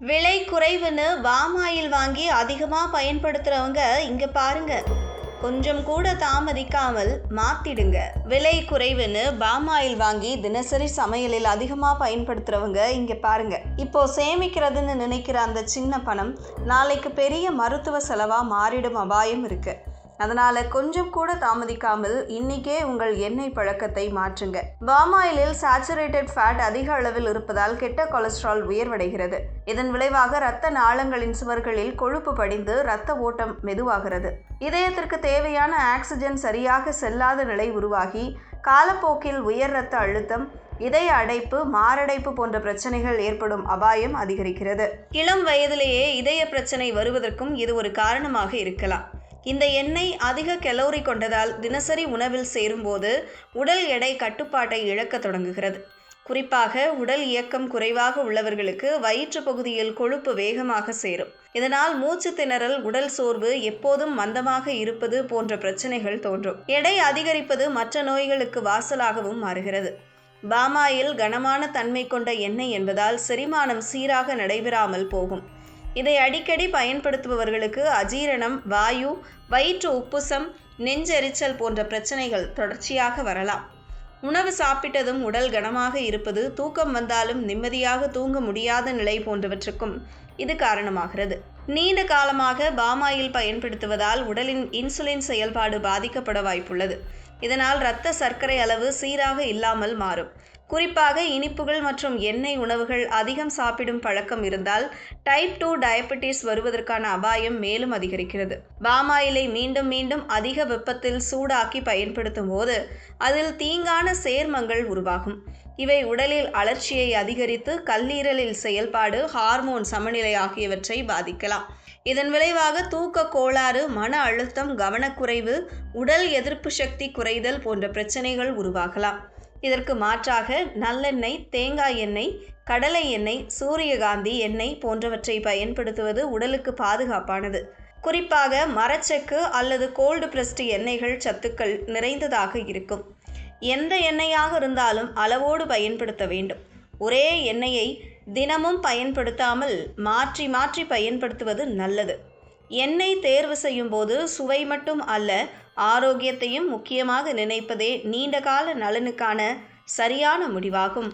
விலை குறைவுன்னு பாமாயில் வாங்கி அதிகமாக பயன்படுத்துகிறவங்க இங்கே பாருங்க, கொஞ்சம் கூட தாமதிக்காமல் மாத்திடுங்க. விலை குறைவுன்னு பாமாயில் வாங்கி தினசரி சமையலில் அதிகமாக பயன்படுத்துகிறவங்க இங்கே பாருங்க, இப்போ சேமிக்கிறதுன்னு நினைக்கிற அந்த சின்ன பணம் நாளைக்கு பெரிய மருத்துவ செலவாக மாறிடும் அபாயம் இருக்கு. அதனால் கொஞ்சம் கூட தாமதிக்காமல் இன்னைக்கே உங்கள் எண்ணெய் பழக்கத்தை மாற்றுங்க. பாமாயிலில் சேச்சுரேட்டட் ஃபேட் அதிக அளவில் இருப்பதால் கெட்ட கொலஸ்ட்ரால் உயர்வடைகிறது. இதன் விளைவாக இரத்த நாளங்களின் சுவர்களில் கொழுப்பு படிந்து இரத்த ஓட்டம் மெதுவாகிறது. இதயத்திற்கு தேவையான ஆக்சிஜன் சரியாக செல்லாத நிலை உருவாகி காலப்போக்கில் உயர் இரத்த அழுத்தம், இதய அடைப்பு, மாரடைப்பு போன்ற பிரச்சனைகள் ஏற்படும் அபாயம் அதிகரிக்கிறது. இளம் வயதிலேயே இதய பிரச்சனை வருவதற்கும் இது ஒரு காரணமாக இருக்கலாம். இந்த எண்ணெய் அதிக கலோரி கொண்டதால் தினசரி உணவில் சேரும்போது உடல் எடை கட்டுப்பாட்டை இழக்க தொடங்குகிறது. குறிப்பாக உடல் இயக்கம் குறைவாக உள்ளவர்களுக்கு வயிற்று பகுதியில் கொழுப்பு வேகமாக சேரும். இதனால் மூச்சு திணறல், உடல் சோர்வு, எப்போதும் மந்தமாக இருப்பது போன்ற பிரச்சனைகள் தோன்றும். எடை அதிகரிப்பது மற்ற நோய்களுக்கு வாசலாகவும் மாறுகிறது. பாமாயில் கனமான தன்மை கொண்ட எண்ணெய் என்பதால் செரிமானம் சீராக நடைபெறாமல் போகும். இதை அடிக்கடி பயன்படுத்துபவர்களுக்கு அஜீரணம், வாயு, வயிற்று உப்புசம், நெஞ்செரிச்சல் போன்ற பிரச்சனைகள் தொடர்ச்சியாக வரலாம். உணவு சாப்பிட்டதும் உடல் கனமாக இருப்பது, தூக்கம் வந்தாலும் நிம்மதியாக தூங்க முடியாத நிலை போன்றவற்றுக்கும் இது காரணமாகிறது. நீண்ட காலமாக பாமாயில் பயன்படுத்துவதால் உடலின் இன்சுலின் செயல்பாடு பாதிக்கப்பட வாய்ப்புள்ளது. இதனால் இரத்த சர்க்கரை அளவு சீராக இல்லாமல் மாறும். குறிப்பாக இனிப்புகள் மற்றும் எண்ணெய் உணவுகள் அதிகம் சாப்பிடும் பழக்கம் இருந்தால் டைப் 2 டயபெட்டிஸ் வருவதற்கான அபாயம் மேலும் அதிகரிக்கிறது. பாமாயிலை மீண்டும் மீண்டும் அதிக வெப்பத்தில் சூடாக்கி பயன்படுத்தும் போது அதில் தீங்கான சேர்மங்கள் உருவாகும். இவை உடலில் அழற்சியை அதிகரித்து கல்லீரலில் செயல்பாடு, ஹார்மோன் சமநிலை ஆகியவற்றை பாதிக்கலாம். இதன் விளைவாக தூக்க கோளாறு, மன அழுத்தம், கவனக்குறைவு, உடல் எதிர்ப்பு சக்தி குறைதல் போன்ற பிரச்சனைகள் உருவாகலாம். இதற்கு மாற்றாக நல்லெண்ணெய், தேங்காய் எண்ணெய், கடலை எண்ணெய், சூரியகாந்தி எண்ணெய் போன்றவற்றை பயன்படுத்துவது உடலுக்கு பாதுகாப்பானது. குறிப்பாக மரச்செக்கு அல்லது கோல்டு பிரஸ்டு எண்ணெய்கள் சத்துக்கள் நிறைந்ததாக இருக்கும். எந்த எண்ணெயாக இருந்தாலும் அளவோடு பயன்படுத்த வேண்டும். ஒரே எண்ணெயை தினமும் பயன்படுத்தாமல் மாற்றி மாற்றி பயன்படுத்துவது நல்லது. எண்ணெய் தேர்வு செய்யும் போது சுவை மட்டும் அல்ல, ஆரோக்கியத்தையும் முக்கியமாக நினைப்பதே நீண்டகால நலனுக்கான சரியான முடிவாகும்.